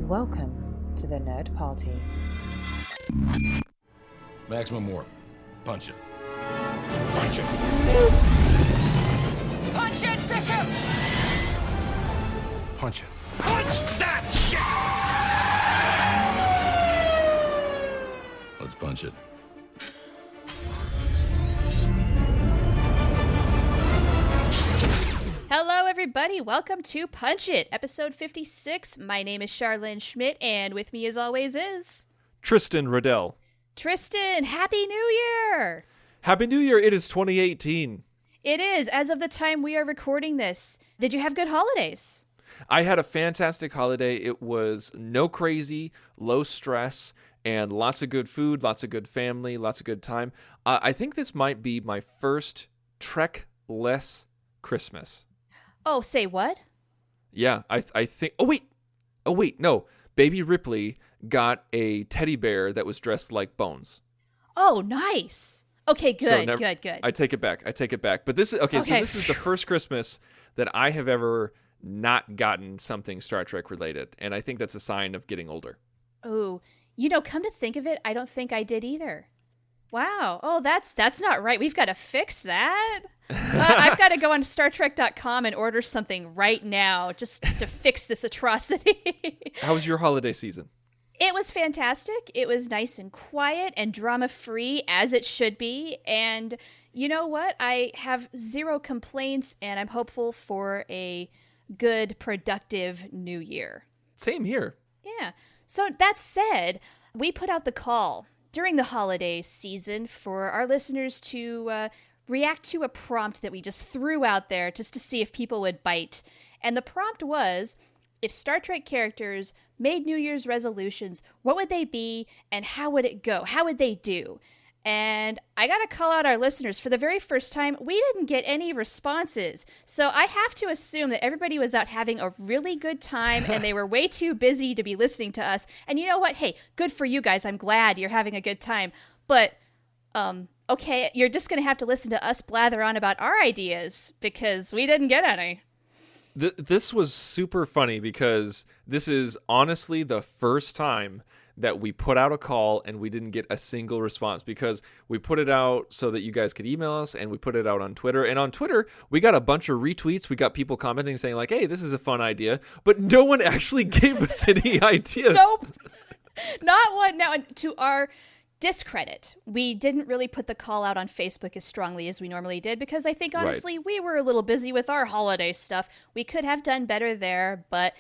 Welcome to the Nerd Party. Maximum warp. Punch it. Punch it! Punch it, Bishop! Punch it. Punch that shit! Let's punch it. Hello, everybody. Welcome to Punch It, episode 56. My name is Charlene Schmidt, and with me, as always, is Tristan Riddell. Tristan. Happy New Year! Happy New Year. It is 2018. It is, as of the time we are recording this. Did you have good holidays? I had a fantastic holiday. It was no crazy, low stress, and lots of good food, lots of good family, lots of good time. I think this might be my first Trek-less Christmas. Oh, say what? Yeah, I think... Oh, wait, no. Baby Ripley got a teddy bear that was dressed like Bones. Oh, nice. Okay, good, good. I take it back. But this is... Okay, so this is the first Christmas that I have ever not gotten something Star Trek related. And I think that's a sign of getting older. Oh, come to think of it, I don't think I did either. Wow. Oh, that's not right. We've got to fix that. I've got to go on StarTrek.com and order something right now just to fix this atrocity. How was your holiday season? It was fantastic. It was nice and quiet and drama-free, as it should be. And you know what? I have zero complaints, and I'm hopeful for a good, productive new year. Same here. Yeah. So that said, we put out the call during the holiday season for our listeners to react to a prompt that we just threw out there just to see if people would bite. And the prompt was, if Star Trek characters made New Year's resolutions, what would they be and how would it go? How would they do? And I got to call out our listeners. For the very first time, we didn't get any responses. So I have to assume that everybody was out having a really good time and they were way too busy to be listening to us. And you know what? Hey, good for you guys. I'm glad you're having a good time. But, okay, you're just going to have to listen to us blather on about our ideas because we didn't get any. This was super funny because this is honestly the first time that we put out a call and we didn't get a single response, because we put it out so that you guys could email us, and we put it out on Twitter. And on Twitter, we got a bunch of retweets. We got people commenting saying like, hey, this is a fun idea. But no one actually gave us any ideas. Nope. Not one. Now, to our discredit, we didn't really put the call out on Facebook as strongly as we normally did, because I think, honestly, we were a little busy with our holiday stuff. We could have done better there, but...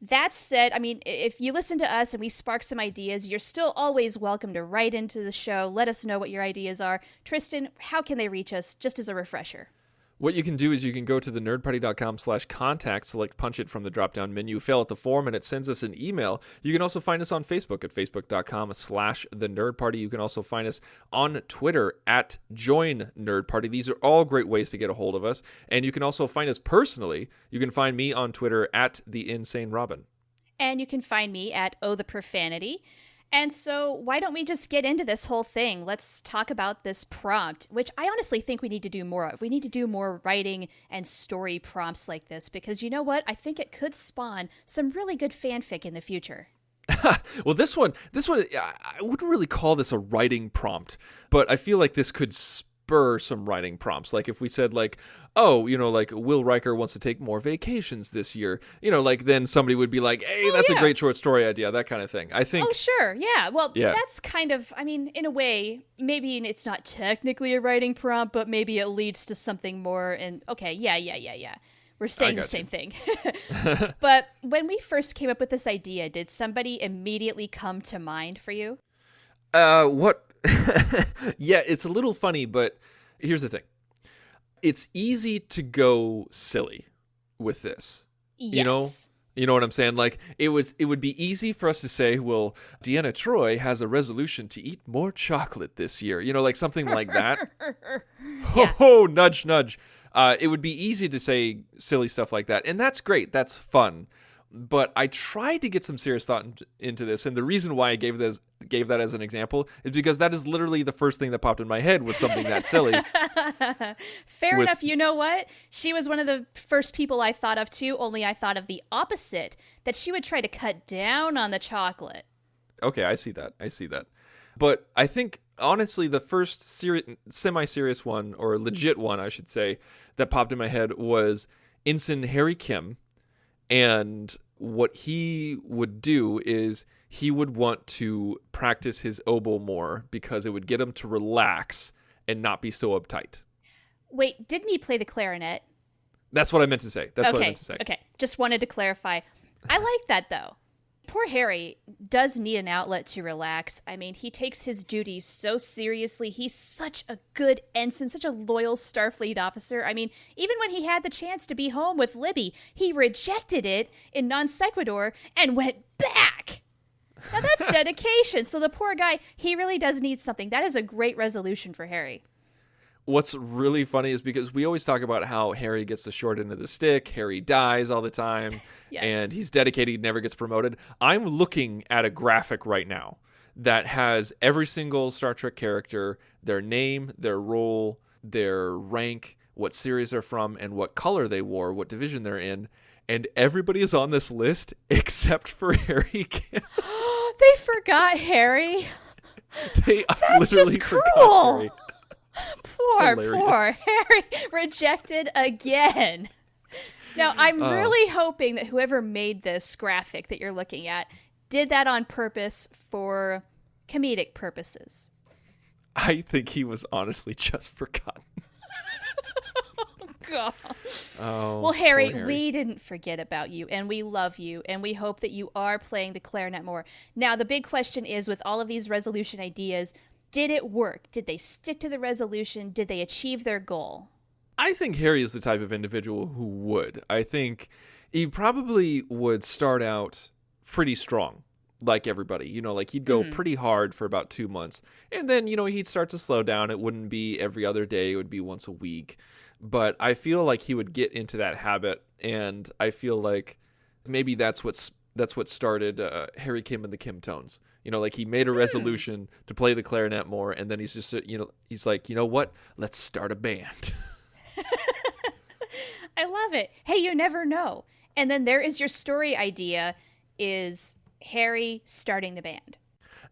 That said, I mean, if you listen to us and we spark some ideas, you're still always welcome to write into the show. Let us know what your ideas are. Tristan, how can they reach us, just as a refresher? What you can do is you can go to the nerdparty.com/contact, select Punch It from the drop-down menu, fill out the form, and it sends us an email. You can also find us on Facebook at facebook.com/thenerdparty. You can also find us on Twitter at Join Nerd Party. These are all great ways to get a hold of us. And you can also find us personally. You can find me on Twitter at The Insane Robin. And you can find me at Oh the Profanity. And so why don't we just get into this whole thing? Let's talk about this prompt, which I honestly think we need to do more of. We need to do more writing and story prompts like this, because you know what? I think it could spawn some really good fanfic in the future. Well, this one, I wouldn't really call this a writing prompt, but I feel like this could spur some writing prompts. Like if we said like, oh, like Will Riker wants to take more vacations this year, like then somebody would be like, hey, that's a great short story idea, that kind of thing. I think. Oh, sure. Yeah. Well, that's kind of, I mean, in a way, maybe it's not technically a writing prompt, but maybe it leads to something more. And okay. Yeah. We're saying the same thing. But when we first came up with this idea, did somebody immediately come to mind for you? What? Yeah, it's a little funny, but here's the thing. It's easy to go silly with this. Yes. You know what I'm saying? Like it would be easy for us to say, well, Deanna Troi has a resolution to eat more chocolate this year. Like something like that. Ho, nudge, nudge. It would be easy to say silly stuff like that. And that's great. That's fun. But I tried to get some serious thought into this, and the reason why I gave that as an example is because that is literally the first thing that popped in my head was something that silly. Fair enough. You know what? She was one of the first people I thought of too, only I thought of the opposite, that she would try to cut down on the chocolate. Okay, I see that. But I think, honestly, the first semi-serious one, or legit one, I should say, that popped in my head was Ensign Harry Kim. And what he would do is he would want to practice his oboe more because it would get him to relax and not be so uptight. Wait, didn't he play the clarinet? That's what I meant to say. Okay, just wanted to clarify. I like that, though. Poor Harry does need an outlet to relax. I mean, he takes his duties so seriously. He's such a good ensign, such a loyal Starfleet officer. I mean, even when he had the chance to be home with Libby, he rejected it in non sequitur and went back. Now, that's dedication. So the poor guy, he really does need something. That is a great resolution for Harry. What's really funny is because we always talk about how Harry gets the short end of the stick, Harry dies all the time, yes. And he's dedicated, never gets promoted. I'm looking at a graphic right now that has every single Star Trek character, their name, their role, their rank, what series they're from, and what color they wore, what division they're in, and everybody is on this list except for Harry Kim. They forgot Harry. That's just cruel. Harry. Poor Harry, rejected again. Now, I'm really hoping that whoever made this graphic that you're looking at did that on purpose for comedic purposes. I think he was honestly just forgotten. God. Oh, well, Harry, Harry, we didn't forget about you, and we love you, and we hope that you are playing the clarinet more. Now, the big question is, with all of these resolution ideas, did it work? Did they stick to the resolution? Did they achieve their goal? I think Harry is the type of individual who would. I think he probably would start out pretty strong, like everybody. You know, like he'd go pretty hard for about 2 months. And then, you know, he'd start to slow down. It wouldn't be every other day. It would be once a week. But I feel like he would get into that habit. And I feel like maybe that's what started Harry Kim and the Kim Tones. You know, like he made a resolution to play the clarinet more, and then he's just, you know, he's like, you know what? Let's start a band. I love it. Hey, you never know. And then there is your story idea, is Harry starting the band.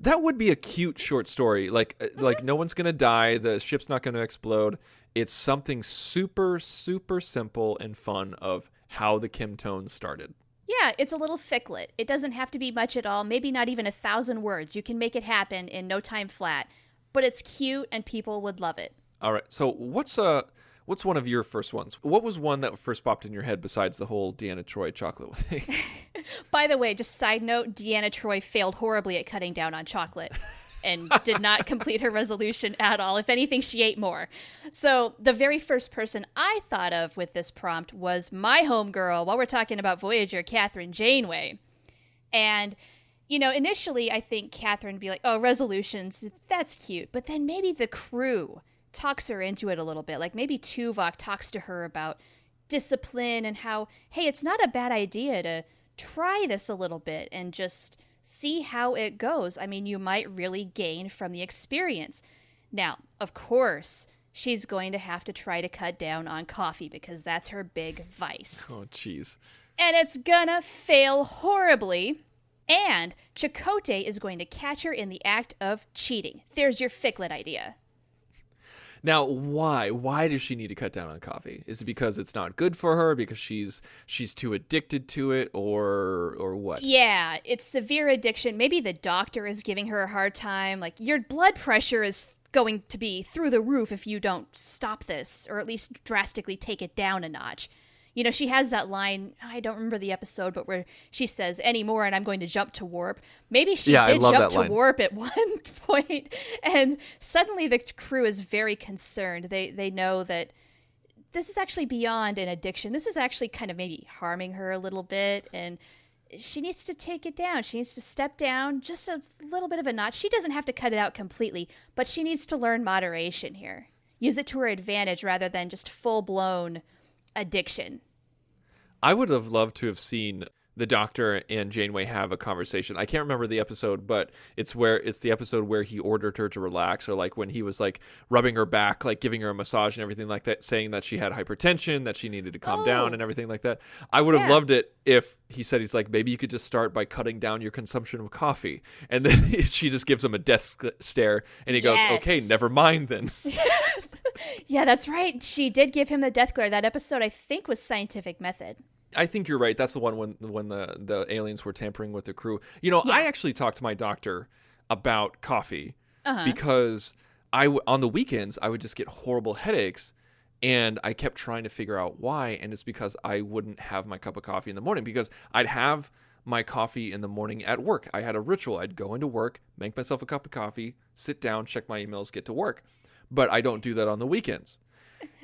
That would be a cute short story. Like no one's going to die. The ship's not going to explode. It's something super, super simple and fun of how the Kim Tones started. Yeah, it's a little ficlet. It doesn't have to be much at all, maybe not even 1,000 words. You can make it happen in no time flat. But it's cute and people would love it. All right, so what's one of your first ones? What was one that first popped in your head besides the whole Deanna Troi chocolate thing? By the way, just side note, Deanna Troi failed horribly at cutting down on chocolate and did not complete her resolution at all. If anything, she ate more. So the very first person I thought of with this prompt was my homegirl, while we're talking about Voyager, Catherine Janeway. And, you know, initially I think Catherine would be like, oh, resolutions, that's cute. But then maybe the crew talks her into it a little bit. Like maybe Tuvok talks to her about discipline and how, hey, it's not a bad idea to try this a little bit and just see how it goes. I mean, you might really gain from the experience. Now, of course, she's going to have to try to cut down on coffee because that's her big vice. Oh, jeez. And it's gonna fail horribly. And Chakotay is going to catch her in the act of cheating. There's your ficlet idea. Now, why? Why does she need to cut down on coffee? Is it because it's not good for her? Because she's too addicted to it, or what? Yeah, it's severe addiction. Maybe the doctor is giving her a hard time. Like, your blood pressure is going to be through the roof if you don't stop this, or at least drastically take it down a notch. You know, she has that line, I don't remember the episode, but where she says, anymore, and I'm going to jump to warp. Maybe she did jump to warp at one point, and suddenly the crew is very concerned. They know that this is actually beyond an addiction. This is actually kind of maybe harming her a little bit, and she needs to take it down. She needs to step down just a little bit of a notch. She doesn't have to cut it out completely, but she needs to learn moderation here. Use it to her advantage rather than just full-blown addiction. I would have loved to have seen the Doctor and Janeway have a conversation. I can't remember the episode, but it's the episode where he ordered her to relax, or like when he was like rubbing her back, like giving her a massage and everything like that, saying that she had hypertension, that she needed to calm down and everything like that. I would have loved it if he said, he's like, maybe you could just start by cutting down your consumption of coffee. And then she just gives him a death stare and he goes, okay, never mind then. Yeah, that's right. She did give him the death glare. That episode, I think, was Scientific Method. I think you're right. That's the one when the aliens were tampering with the crew. You know, I actually talked to my doctor about coffee because on the weekends I would just get horrible headaches, and I kept trying to figure out why. And it's because I wouldn't have my cup of coffee in the morning, because I'd have my coffee in the morning at work. I had a ritual. I'd go into work, make myself a cup of coffee, sit down, check my emails, get to work. But I don't do that on the weekends.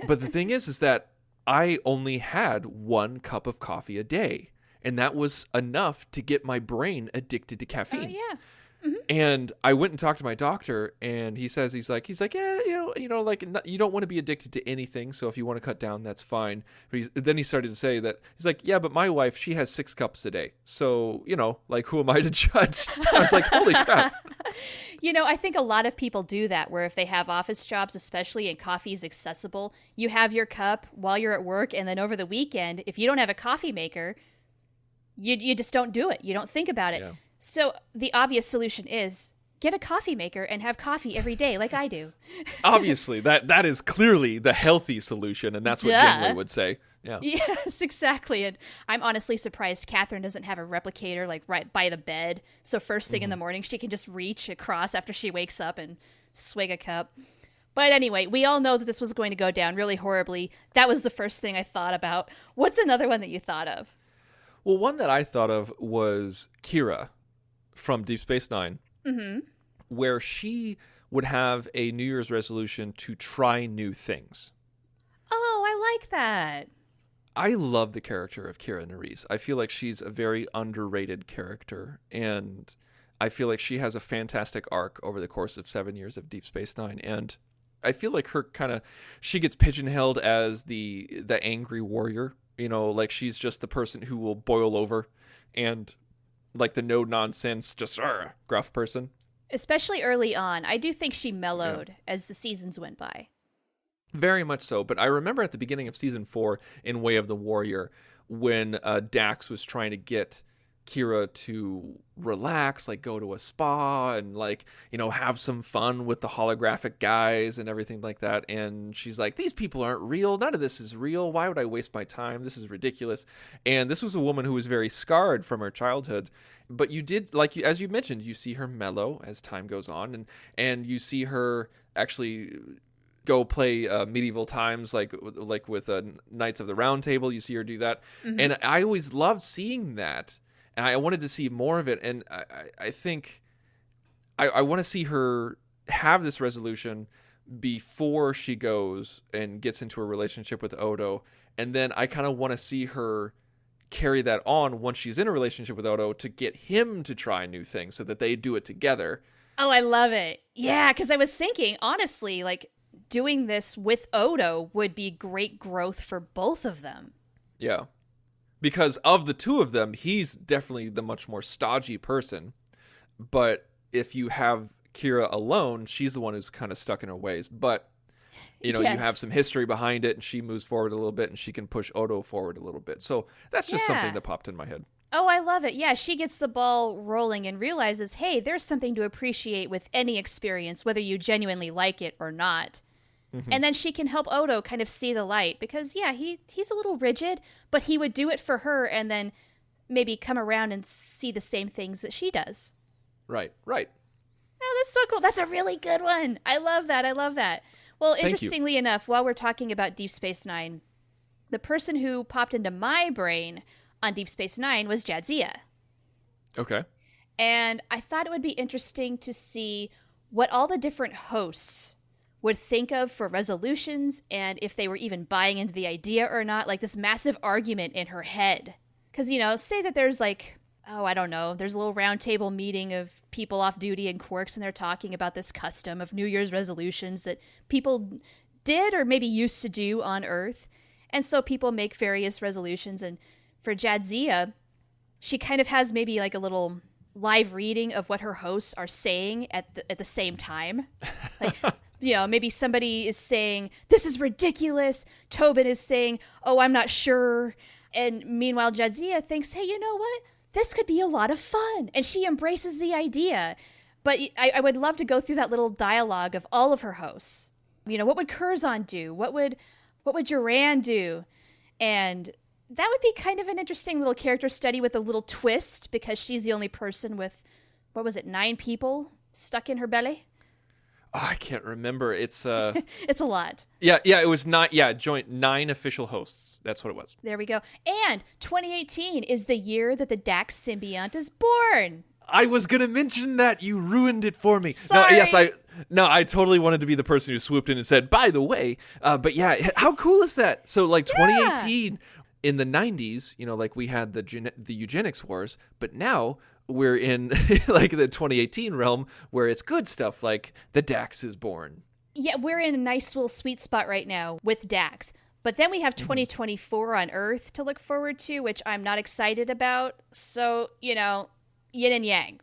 But the thing is that I only had 1 cup of coffee a day, and that was enough to get my brain addicted to caffeine. Oh, yeah. And I went and talked to my doctor, and he's like, yeah, like you don't want to be addicted to anything. So if you want to cut down, that's fine. But then he started to say that he's like, yeah, but my wife, she has 6 cups a day. So, like, who am I to judge? I was like, holy crap. I think a lot of people do that, where if they have office jobs, especially, and coffee is accessible, you have your cup while you're at work, and then over the weekend, if you don't have a coffee maker, you just don't do it. You don't think about it. Yeah. So the obvious solution is get a coffee maker and have coffee every day like I do. Obviously, that is clearly the healthy solution, and that's what Janeway would say. Yeah. Yes, exactly. And I'm honestly surprised Catherine doesn't have a replicator like right by the bed. So first thing in the morning, she can just reach across after she wakes up and swig a cup. But anyway, we all know that this was going to go down really horribly. That was the first thing I thought about. What's another one that you thought of? Well, one that I thought of was Kira from Deep Space Nine, where she would have a New Year's resolution to try new things. Oh, I like that. I love the character of Kira Nerys. I feel like she's a very underrated character, and I feel like she has a fantastic arc over the course of 7 years of Deep Space Nine, and I feel like she gets pigeonholed as the angry warrior, like she's just the person who will boil over, and like the no nonsense, just gruff person. Especially early on. I do think she mellowed as the seasons went by. Very much so. But I remember at the beginning of season 4 in Way of the Warrior, when Dax was trying to get Kira to relax, like go to a spa and like, have some fun with the holographic guys and everything like that. And she's like, these people aren't real. None of this is real. Why would I waste my time? This is ridiculous. And this was a woman who was very scarred from her childhood. But you did, as you mentioned, you see her mellow as time goes on, and you see her actually go play medieval times, like with Knights of the Round Table. You see her do that. And I always loved seeing that. And I wanted to see more of it. And I think I want to see her have this resolution before she goes and gets into a relationship with Odo. And then I kind of want to see her carry that on once she's in a relationship with Odo to get him to try new things so that they do it together. Oh, I love it. Yeah, because I was thinking, honestly, like doing this with Odo would be great growth for both of them. Yeah. Because of the two of them, he's definitely the much more stodgy person. But if you have Kira alone, she's the one who's kind of stuck in her ways. But, you have some history behind it, and she moves forward a little bit, and she can push Odo forward a little bit. So that's just something that popped in my head. Oh, I love it. Yeah, she gets the ball rolling and realizes, hey, there's something to appreciate with any experience, whether you genuinely like it or not. And then she can help Odo kind of see the light because, he's a little rigid, but he would do it for her and then maybe come around and see the same things that she does. Right. Oh, that's so cool. That's a really good one. I love that. Well, interestingly enough, while we're talking about Deep Space Nine, the person who popped into my brain on Deep Space Nine was Jadzia. Okay. And I thought it would be interesting to see what all the different hosts would think of for resolutions and if they were even buying into the idea or not, like this massive argument in her head. Because, say that there's there's a little round table meeting of people off duty in Quarks and they're talking about this custom of New Year's resolutions that people did or maybe used to do on Earth. And so people make various resolutions. And for Jadzia, she kind of has maybe like a little live reading of what her hosts are saying at the same time. Like, maybe somebody is saying, "This is ridiculous." Tobin is saying, "Oh, I'm not sure." And meanwhile, Jadzia thinks, "Hey, you know what? This could be a lot of fun." And she embraces the idea. But I would love to go through that little dialogue of all of her hosts. What would Curzon do? What would Duran do? And that would be kind of an interesting little character study with a little twist, because she's the only person with, 9 people stuck in her belly? Oh, I can't remember. It's it's a lot. Yeah, it was not. Yeah, joint 9 official hosts. That's what it was. There we go. And 2018 is the year that the Dax symbiont is born. I was gonna mention that. You ruined it for me. Sorry. I totally wanted to be the person who swooped in and said, "By the way," but yeah, how cool is that? So like 2018 in the 90s, like we had the eugenics wars, but now we're in like the 2018 realm where it's good stuff, like the Dax is born. Yeah, we're in a nice little sweet spot right now with Dax. But then we have 2024 on Earth to look forward to, which I'm not excited about. So, yin and yang.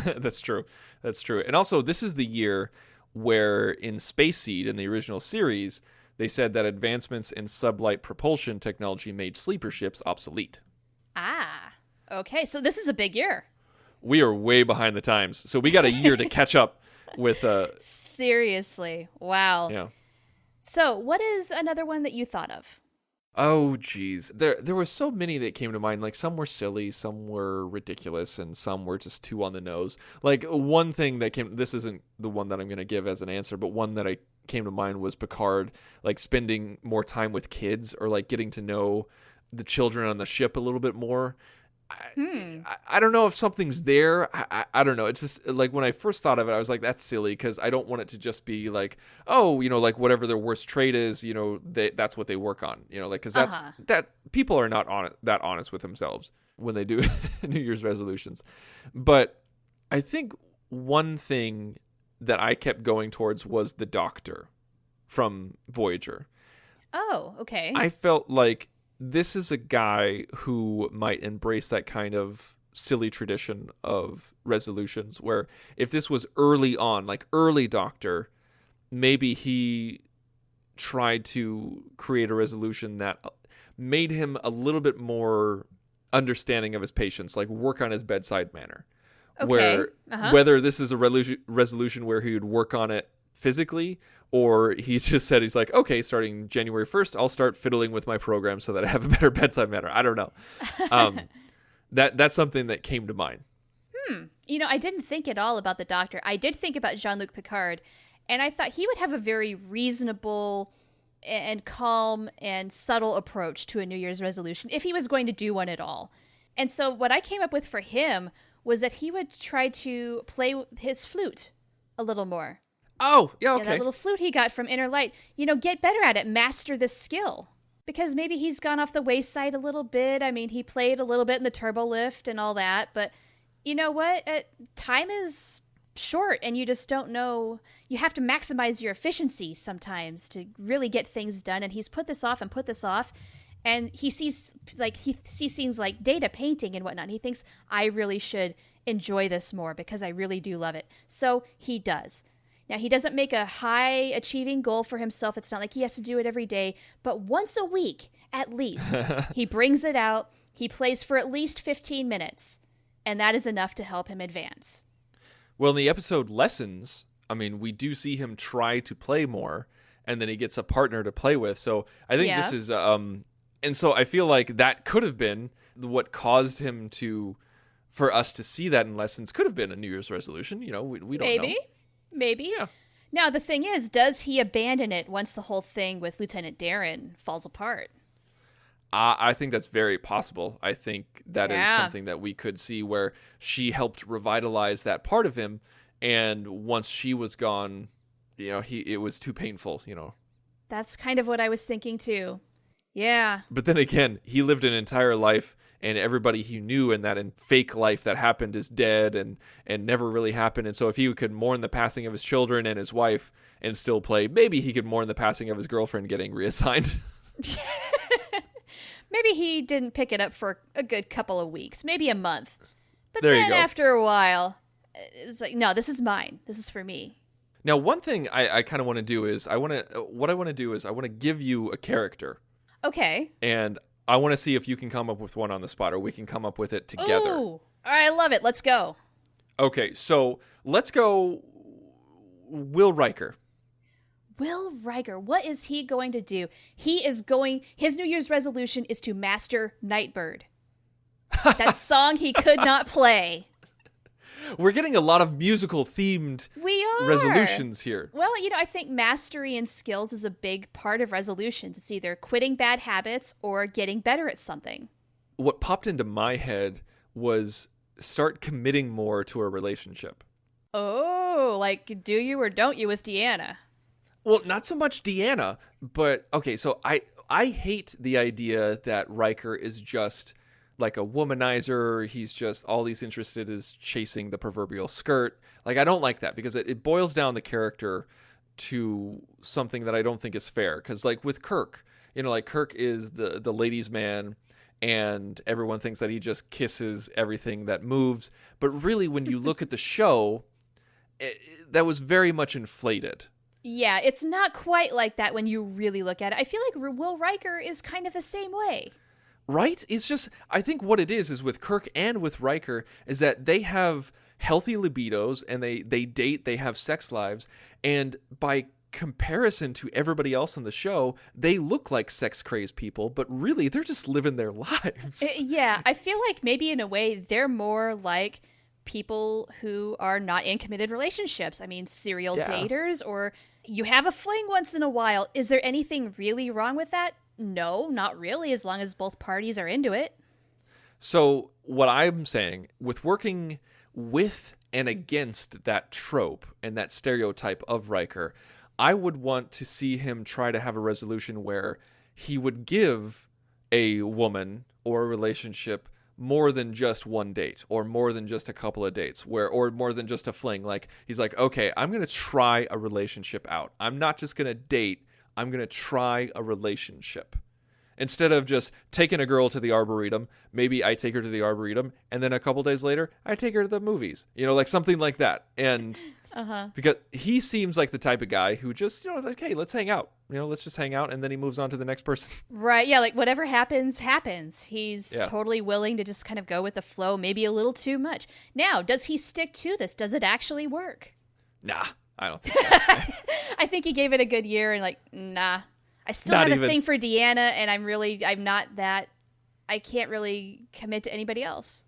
That's true. And also, this is the year where in Space Seed, in the original series, they said that advancements in sublight propulsion technology made sleeper ships obsolete. Ah, okay. So this is a big year. We are way behind the times. So we got a year to catch up with... Seriously. Wow. Yeah. So what is another one that you thought of? Oh, geez. There were so many that came to mind. Like, some were silly, some were ridiculous, and some were just too on the nose. Like, one thing that came... This isn't the one that I'm going to give as an answer, but one that I came to mind was Picard, like, spending more time with kids, or, like, getting to know the children on the ship a little bit more. I don't know if something's there. I don't know. It's just like when I first thought of it, I was like, that's silly, because I don't want it to just be like, oh, like whatever their worst trait is, that's what they work on, like, because that people are not that honest with themselves when they do New Year's resolutions. But I think one thing that I kept going towards was the Doctor from Voyager. Oh, okay. I felt like this is a guy who might embrace that kind of silly tradition of resolutions, where if this was early on, like early Doctor, maybe he tried to create a resolution that made him a little bit more understanding of his patients, like work on his bedside manner. Okay. Where whether this is a resolution where he would work on it physically, or he just said, he's like, okay, starting January 1st, I'll start fiddling with my program so that I have a better bedside manner. I don't know. That's something that came to mind. I didn't think at all about the Doctor. I did think about Jean-Luc Picard, and I thought he would have a very reasonable and calm and subtle approach to a New Year's resolution if he was going to do one at all. And so what I came up with for him was that he would try to play his flute a little more. Oh, yeah, okay. Yeah, that little flute he got from Inner Light. Get better at it. Master the skill. Because maybe he's gone off the wayside a little bit. I mean, he played a little bit in the turbo lift and all that. But you know what? Time is short, and you just don't know. You have to maximize your efficiency sometimes to really get things done. And he's put this off and put this off. And he sees things like Data painting and whatnot. And he thinks, I really should enjoy this more because I really do love it. So he does. Now, he doesn't make a high-achieving goal for himself. It's not like he has to do it every day. But once a week, at least, he brings it out. He plays for at least 15 minutes. And that is enough to help him advance. Well, in the episode Lessons, I mean, we do see him try to play more, and then he gets a partner to play with. So I think this is... and so I feel like that could have been what caused him to... For us to see that in Lessons could have been a New Year's resolution. We don't know. Maybe. Yeah. Now, the thing is, does he abandon it once the whole thing with Lieutenant Darren falls apart? I think that's very possible. I think that is something that we could see, where she helped revitalize that part of him, and once she was gone, it was too painful, That's kind of what I was thinking too. Yeah. But then again, he lived an entire life, and everybody he knew in that fake life that happened is dead and never really happened. And so if he could mourn the passing of his children and his wife and still play, maybe he could mourn the passing of his girlfriend getting reassigned. Maybe he didn't pick it up for a good couple of weeks, maybe a month. But There you then go. after a while, it's like, no, this is mine. This is for me. Now, one thing I kind of want to do is I want to give you a character, Okay. and I want to see if you can come up with one on the spot, or we can come up with it together. Ooh. All right, I love it. Let's go. Okay, so let's go Will Riker. Will Riker, what is he going to do? His New Year's resolution is to master Nightbird. That song he could not play. We're getting a lot of musical themed We are. resolutions here. Well, I think mastery and skills is a big part of resolutions. It's either quitting bad habits or getting better at something. What popped into my head was start committing more to a relationship. Oh, like do you or don't you with Deanna? Well, not so much Deanna, but okay, so I hate the idea that Riker is just like a womanizer. He's just all he's interested is chasing the proverbial skirt. Like, I don't like that because it boils down the character to something that I don't think is fair. Because like with Kirk, like Kirk is the ladies' man, and everyone thinks that he just kisses everything that moves. But really, when you look at the show, that was very much inflated. Yeah, it's not quite like that when you really look at it. I feel like Will Riker is kind of the same way. Right? It's just, I think what it is with Kirk and with Riker is that they have healthy libidos and they date, they have sex lives. And by comparison to everybody else on the show, they look like sex-crazed people, but really they're just living their lives. Yeah, I feel like maybe in a way they're more like people who are not in committed relationships. I mean, serial daters, or you have a fling once in a while. Is there anything really wrong with that? No, not really, as long as both parties are into it. So what I'm saying, with working with and against that trope and that stereotype of Riker, I would want to see him try to have a resolution where he would give a woman or a relationship more than just one date, or more than just a couple of dates, or more than just a fling. Like, he's like, okay, I'm going to try a relationship out. I'm not just going to date. I'm going to try a relationship. Instead of just taking a girl to the Arboretum, maybe I take her to the Arboretum, and then a couple days later, I take her to the movies. Like something like that. And because he seems like the type of guy who just, like, hey, let's hang out. Let's just hang out, and then he moves on to the next person. Right, yeah, like whatever happens, happens. He's totally willing to just kind of go with the flow, maybe a little too much. Now, does he stick to this? Does it actually work? Nah, I don't think so. I think he gave it a good year and like, nah. I still have a thing for Deanna, and I'm not that, I can't really commit to anybody else.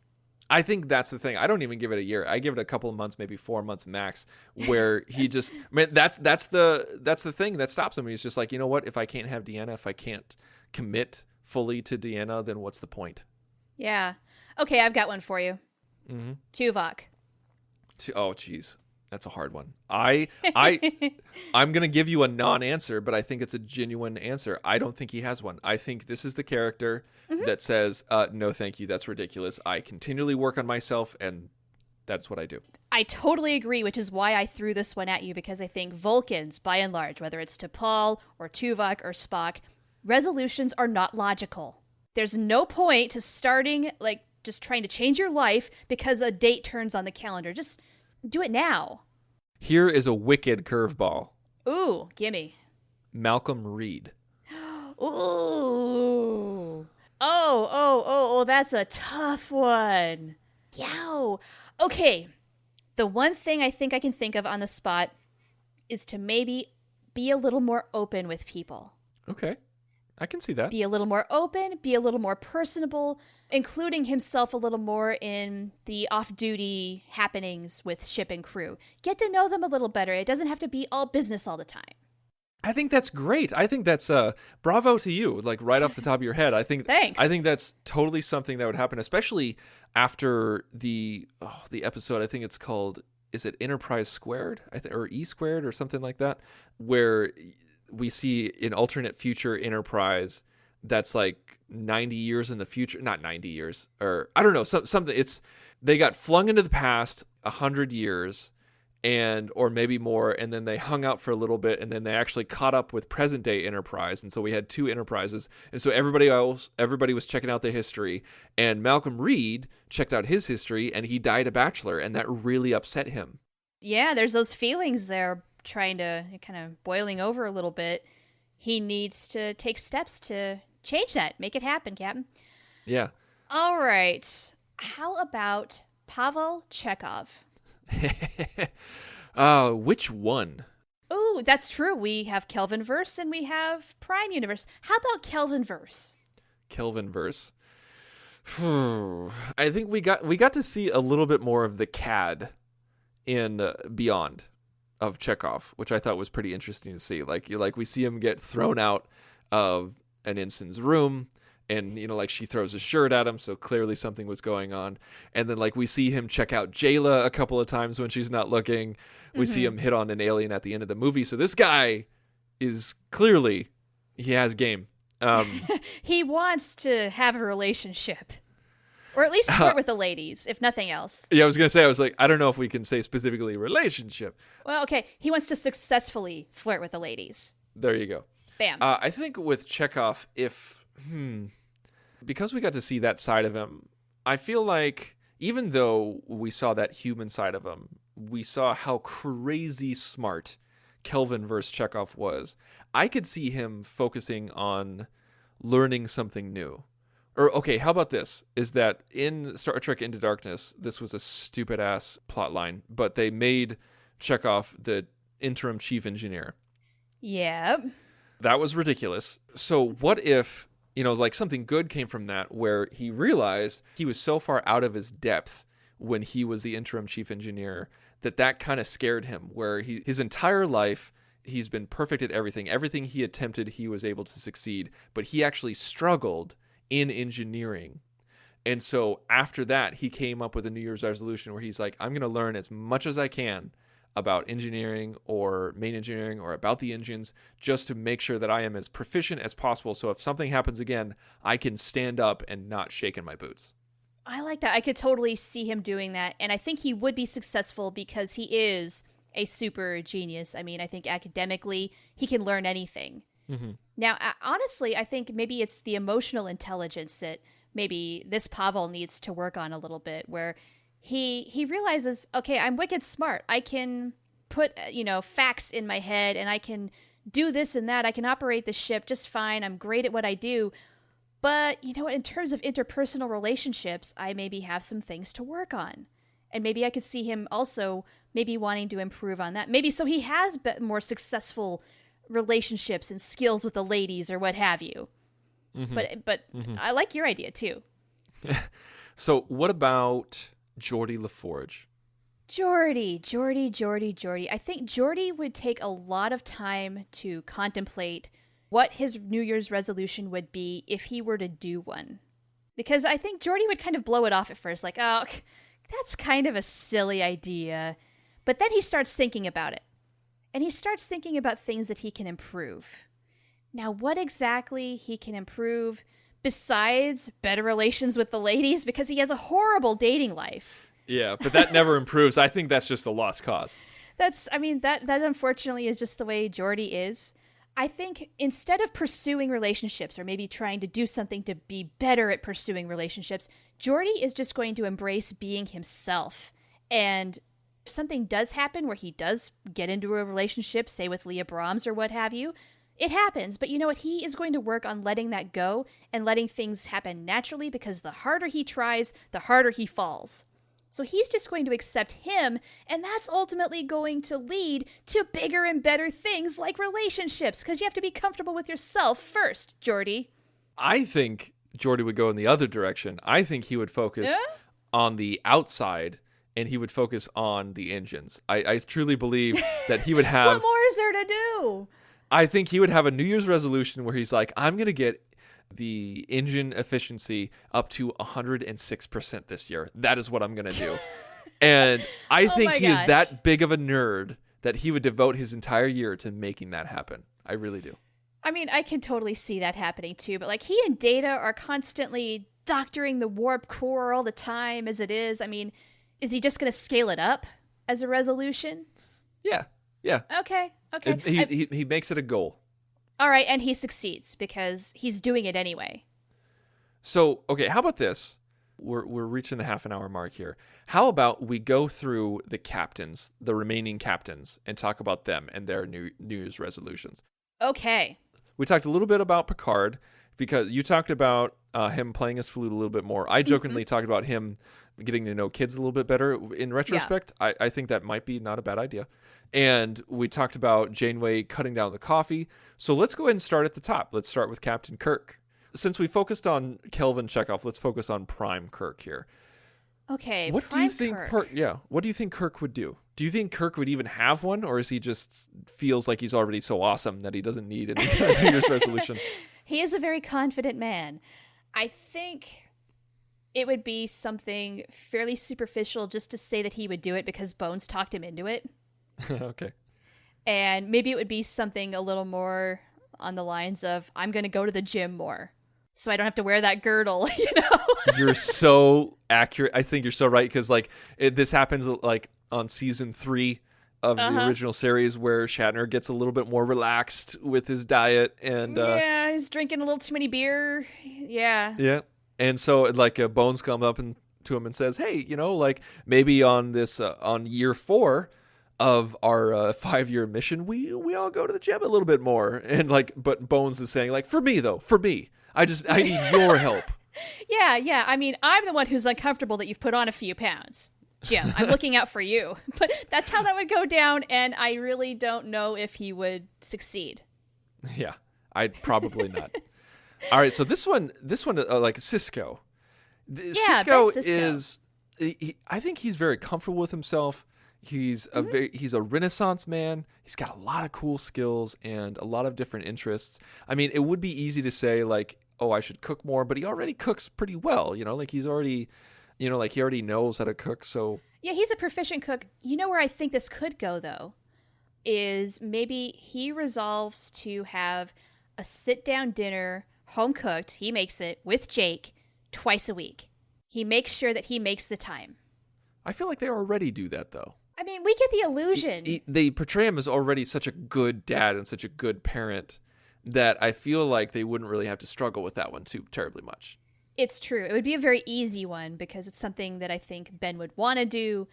I think that's the thing. I don't even give it a year. I give it a couple of months, maybe 4 months max, where he just, that's the thing that stops him. He's just like, you know what? If I can't have Deanna, if I can't commit fully to Deanna, then what's the point? Yeah. Okay, I've got one for you. Mm-hmm. Tuvok. Oh, geez. That's a hard one. I'm going to give you a non-answer, but I think it's a genuine answer. I don't think he has one. I think this is the character that says, no, thank you. That's ridiculous. I continually work on myself, and that's what I do. I totally agree, which is why I threw this one at you, because I think Vulcans, by and large, whether it's T'Pol or Tuvok or Spock, resolutions are not logical. There's no point to starting, like, just trying to change your life because a date turns on the calendar. Just do it now. Here is a wicked curveball. Ooh, gimme. Malcolm Reed. Ooh. Oh, that's a tough one. Yow. Okay. The one thing I think I can think of on the spot is to maybe be a little more open with people. Okay. I can see that. Be a little more open, be a little more personable, including himself a little more in the off-duty happenings with ship and crew. Get to know them a little better. It doesn't have to be all business all the time. I think that's great. I think that's bravo to you, like right off the top of your head. Thanks. I think that's totally something that would happen, especially after the episode. I think it's called, is it Enterprise Squared? Or E Squared or something like that, where we see an alternate future Enterprise that's like 90 years in the future, not 90 years, or I don't know, something. It's, they got flung into the past 100 years, or maybe more, and then they hung out for a little bit, and then they actually caught up with present day Enterprise, and so we had two Enterprises, and so everybody was checking out their history, and Malcolm Reed checked out his history, and he died a bachelor, and that really upset him. Yeah, there's those feelings there trying to kind of boiling over a little bit. He needs to take steps to change that, make it happen, Captain. Yeah. All right. How about Pavel Chekhov? Which one? Oh, that's true. We have Kelvinverse and we have Prime Universe. How about Kelvinverse? Kelvinverse. I think we got to see a little bit more of the CAD in Beyond of Chekhov, which I thought was pretty interesting to see. Like we see him get thrown out of an ensign's room, and like she throws a shirt at him, so clearly something was going on. And then like we see him check out Jayla a couple of times when she's not looking. We see him hit on an alien at the end of the movie. So this guy is clearly, he has game. He wants to have a relationship. Or at least flirt with the ladies, if nothing else. Yeah, I was going to say, I don't know if we can say specifically relationship. Well, okay. He wants to successfully flirt with the ladies. There you go. Bam. I think with Chekhov, because we got to see that side of him, I feel like even though we saw that human side of him, we saw how crazy smart Kelvin versus Chekhov was. I could see him focusing on learning something new. Or, okay, how about this? Is that in Star Trek Into Darkness, this was a stupid-ass plot line, but they made Chekhov the interim chief engineer. Yeah. That was ridiculous. So what if, like something good came from that, where he realized he was so far out of his depth when he was the interim chief engineer that kind of scared him, where his entire life he's been perfect at everything. Everything he attempted, he was able to succeed, but he actually struggled in engineering. And so after that, he came up with a New Year's resolution where he's like, I'm going to learn as much as I can about engineering or main engineering or about the engines, just to make sure that I am as proficient as possible. So if something happens again, I can stand up and not shake in my boots. I like that. I could totally see him doing that. And I think he would be successful because he is a super genius. I mean, I think academically, he can learn anything. Mm-hmm. Now, honestly, I think maybe it's the emotional intelligence that maybe this Pavel needs to work on a little bit, where he realizes, okay, I'm wicked smart. I can put, facts in my head, and I can do this and that. I can operate the ship just fine. I'm great at what I do. But, in terms of interpersonal relationships, I maybe have some things to work on. And maybe I could see him also maybe wanting to improve on that. Maybe so he has more successful relationships and skills with the ladies or what have you. Mm-hmm. But I like your idea too. So what about Geordi LaForge? Geordi. I think Geordi would take a lot of time to contemplate what his New Year's resolution would be if he were to do one. Because I think Geordi would kind of blow it off at first, like, oh, that's kind of a silly idea. But then he starts thinking about it. And he starts thinking about things that he can improve. Now, what exactly he can improve besides better relations with the ladies? Because he has a horrible dating life. Yeah, but that never improves. I think that's just a lost cause. That unfortunately is just the way Geordi is. I think instead of pursuing relationships or maybe trying to do something to be better at pursuing relationships, Geordi is just going to embrace being himself. And if something does happen where he does get into a relationship, say with Leah Brahms or what have you, it happens. But you know what? He is going to work on letting that go and letting things happen naturally, because the harder he tries, the harder he falls. So he's just going to accept him, and that's ultimately going to lead to bigger and better things like relationships, because you have to be comfortable with yourself first, Geordi. I think Geordi would go in the other direction. I think he would focus on the outside, and he would focus on the engines. I truly believe that he would have... What more is there to do? I think he would have a New Year's resolution where he's like, I'm going to get the engine efficiency up to 106% this year. That is what I'm going to do. And I think he is that big of a nerd that he would devote his entire year to making that happen. I really do. I mean, I can totally see that happening too, but like he and Data are constantly doctoring the warp core all the time as it is. I mean, is he just going to scale it up? as a resolution? Yeah. Okay. He makes it a goal. All right, and he succeeds because he's doing it anyway. So, okay, how about this? We're reaching the half an hour mark here. How about we go through the captains, the remaining captains, and talk about them and their New Year's resolutions? Okay. We talked a little bit about Picard because you talked about him playing his flute a little bit more. I jokingly talked about him getting to know kids a little bit better. In retrospect, I think that might be not a bad idea. And we talked about Janeway cutting down the coffee. So let's go ahead and start at the top. Let's start with Captain Kirk. Since we focused on Kelvin Chekhov, let's focus on Prime Kirk here. Okay, what Prime do you think Kirk. What do you think Kirk would do? Do you think Kirk would even have one, or is he just feels like he's already so awesome that he doesn't need any New Year's resolution? He is a very confident man. I think it would be something fairly superficial just to say that he would do it because Bones talked him into it. Okay. And maybe it would be something a little more on the lines of, I'm going to go to the gym more so I don't have to wear that girdle, you know? You're so accurate. I think you're so right because this happens like on season 3 of the original series where Shatner gets a little bit more relaxed with his diet and he's drinking a little too many beer. Yeah. And so Bones comes up to him and says, hey, maybe on this on year 4 of our 5-year mission, we all go to the gym a little bit more. And but Bones is saying for me, I need your help. Yeah. I mean, I'm the one who's uncomfortable that you've put on a few pounds. Jim, I'm looking out for you. But that's how that would go down, and I really don't know if he would succeed. Yeah, I'd probably not. All right, so this one, Cisco. Cisco is, I think he's very comfortable with himself. He's he's a Renaissance man. He's got a lot of cool skills and a lot of different interests. I mean, it would be easy to say I should cook more, but he already cooks pretty well. He's already, he already knows how to cook. So yeah, he's a proficient cook. You know where I think this could go though, is maybe he resolves to have a sit-down dinner, home cooked. He makes it with Jake twice a week. He makes sure that he makes the time. I feel like they already do that though. I mean, we get the illusion. They portray him as already such a good dad and such a good parent that I feel like they wouldn't really have to struggle with that one too terribly much. It's true. It would be a very easy one because it's something that I think Ben would want to do,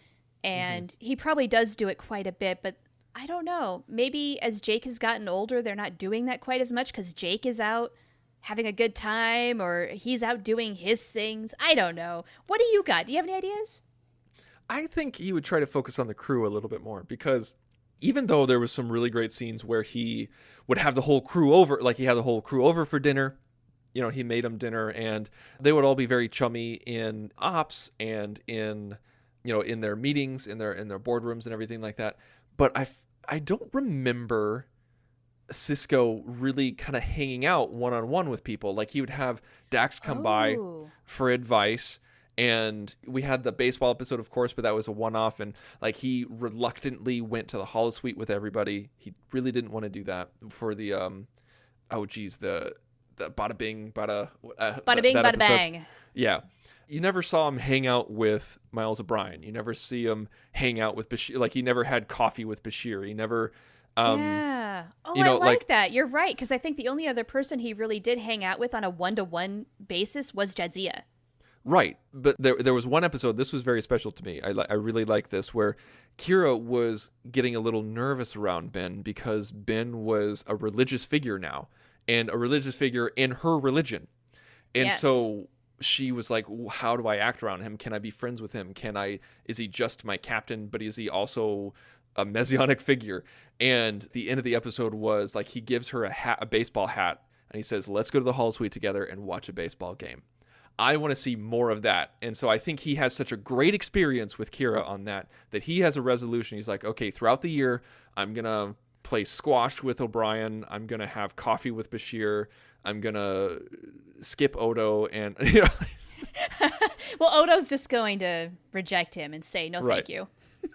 and he probably does do it quite a bit, but I don't know. Maybe as Jake has gotten older, they're not doing that quite as much because Jake is out having a good time or he's out doing his things. I don't know. What do you got? Do you have any ideas? I think he would try to focus on the crew a little bit more because even though there was some really great scenes where he would have the whole crew over, he had the whole crew over for dinner, he made them dinner and they would all be very chummy in ops and in their meetings, in their boardrooms and everything like that. But I don't remember Cisco really kind of hanging out one-on-one with people. He would have Dax come by for advice. And we had the baseball episode, of course, but that was a one-off. And he reluctantly went to the holosuite with everybody. He really didn't want to do that for the the bada bing, bada bing, bada bang. Yeah, you never saw him hang out with Miles O'Brien. You never see him hang out with Bashir. He never had coffee with Bashir. He never. Yeah. Oh, I like that. You're right, because I think the only other person he really did hang out with on a 1-to-1 basis was Jadzia. Right, but there was one episode, this was very special to me, I really like this, where Kira was getting a little nervous around Ben because Ben was a religious figure now, and a religious figure in her religion. And so she was like, how do I act around him? Can I be friends with him? Is he just my captain, but is he also a messianic figure? And the end of the episode was he gives her a baseball hat, and he says, let's go to the holosuite together and watch a baseball game. I want to see more of that. And so I think he has such a great experience with Kira on that he has a resolution. He's like, okay, throughout the year, I'm going to play squash with O'Brien. I'm going to have coffee with Bashir. I'm going to skip Odo. And, Well, Odo's just going to reject him and say, no, thank you.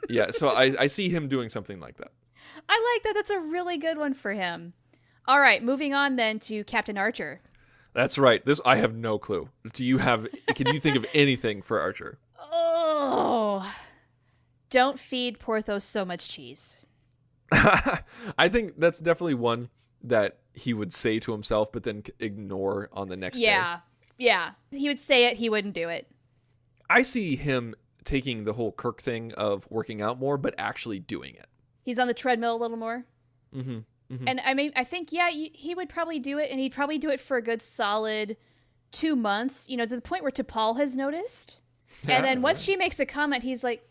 Yeah. So I see him doing something like that. I like that. That's a really good one for him. All right. Moving on then to Captain Archer. That's right. I have no clue. Can you think of anything for Archer? Oh, don't feed Porthos so much cheese. I think that's definitely one that he would say to himself, but then ignore on the next day. Yeah. He would say it, he wouldn't do it. I see him taking the whole Kirk thing of working out more, but actually doing it. He's on the treadmill a little more. Mm-hmm. Mm-hmm. And I think, he would probably do it, and he'd probably do it for a good solid 2 months, to the point where T'Pol has noticed. And then once she makes a comment, he's like,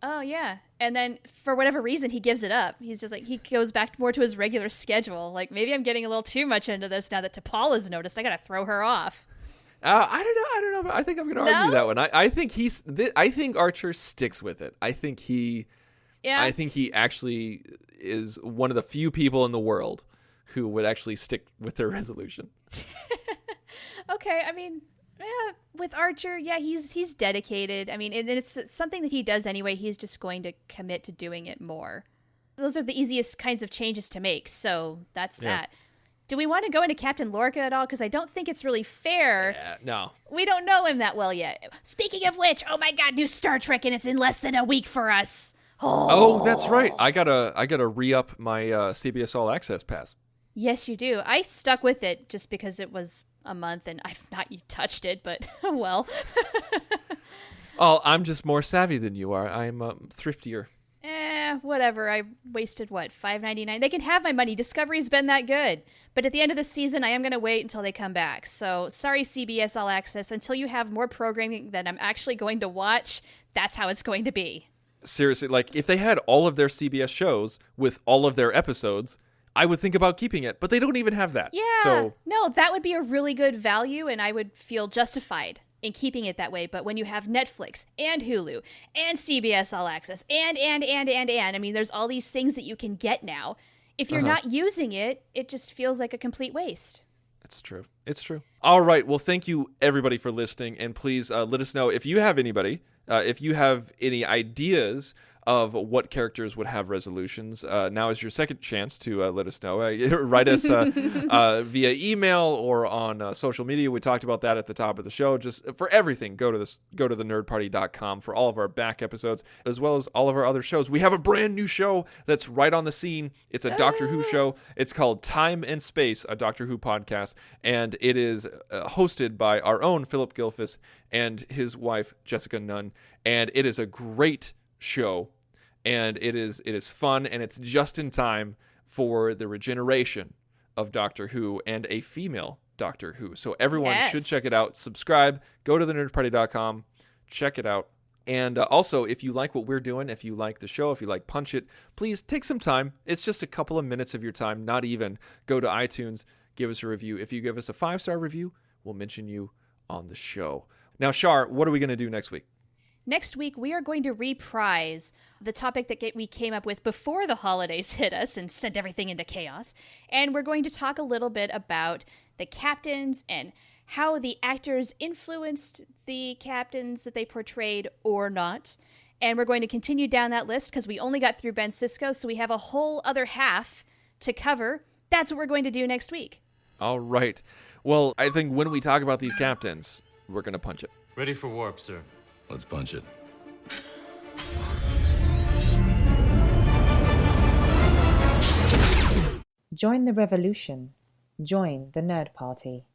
oh, yeah. And then for whatever reason, he gives it up. He's just like, he goes back more to his regular schedule. Like, maybe I'm getting a little too much into this now that T'Pol has noticed. I got to throw her off. I don't know. But I think I'm going to argue that one. I think Archer sticks with it. I think he actually is one of the few people in the world who would actually stick with their resolution. Okay, I mean, with Archer, he's dedicated. I mean, and it's something that he does anyway. He's just going to commit to doing it more. Those are the easiest kinds of changes to make, so that's that. Do we want to go into Captain Lorca at all? Because I don't think it's really fair. Yeah, no. We don't know him that well yet. Speaking of which, oh my god, new Star Trek, and it's in less than a week for us. Oh, that's right. I gotta re-up my CBS All Access pass. Yes, you do. I stuck with it just because it was a month, and I've not touched it, but well. Oh, I'm just more savvy than you are. I'm thriftier. Whatever. I wasted, $5.99? They can have my money. Discovery's been that good. But at the end of the season, I am going to wait until they come back. So, sorry, CBS All Access. Until you have more programming that I'm actually going to watch, that's how it's going to be. Seriously, like, if they had all of their CBS shows with all of their episodes, I would think about keeping it. But they don't even have that. Yeah. So, no, that would be a really good value, and I would feel justified in keeping it that way. But when you have Netflix and Hulu and CBS All Access and, I mean, there's all these things that you can get now. If you're not using it, it just feels like a complete waste. It's true. It's true. All right. Well, thank you, everybody, for listening. And please let us know if you have anybody, if you have any ideas of what characters would have resolutions. Now is your second chance to let us know. Write us via email or on social media. We talked about that at the top of the show. Just for everything, go to thenerdparty.com for all of our back episodes, as well as all of our other shows. We have a brand new show that's right on the scene. It's a Doctor Who show. It's called Time and Space, a Doctor Who podcast, and it is hosted by our own Philip Gilfus and his wife, Jessica Nunn, and it is a great show. And it is fun, and it's just in time for the regeneration of Doctor Who and a female Doctor Who. So everyone should check it out. Subscribe. Go to thenerdparty.com. Check it out. And also, if you like what we're doing, if you like the show, if you like Punch It, please take some time. It's just a couple of minutes of your time, not even. Go to iTunes. Give us a review. If you give us a 5-star review, we'll mention you on the show. Now, Char, what are we going to do next week? Next week, we are going to reprise the topic that we came up with before the holidays hit us and sent everything into chaos. And we're going to talk a little bit about the captains and how the actors influenced the captains that they portrayed or not. And we're going to continue down that list because we only got through Ben Sisko, so we have a whole other half to cover. That's what we're going to do next week. All right. Well, I think when we talk about these captains, we're going to punch it. Ready for warp, sir. Let's punch it. Join the revolution. Join the Nerd Party.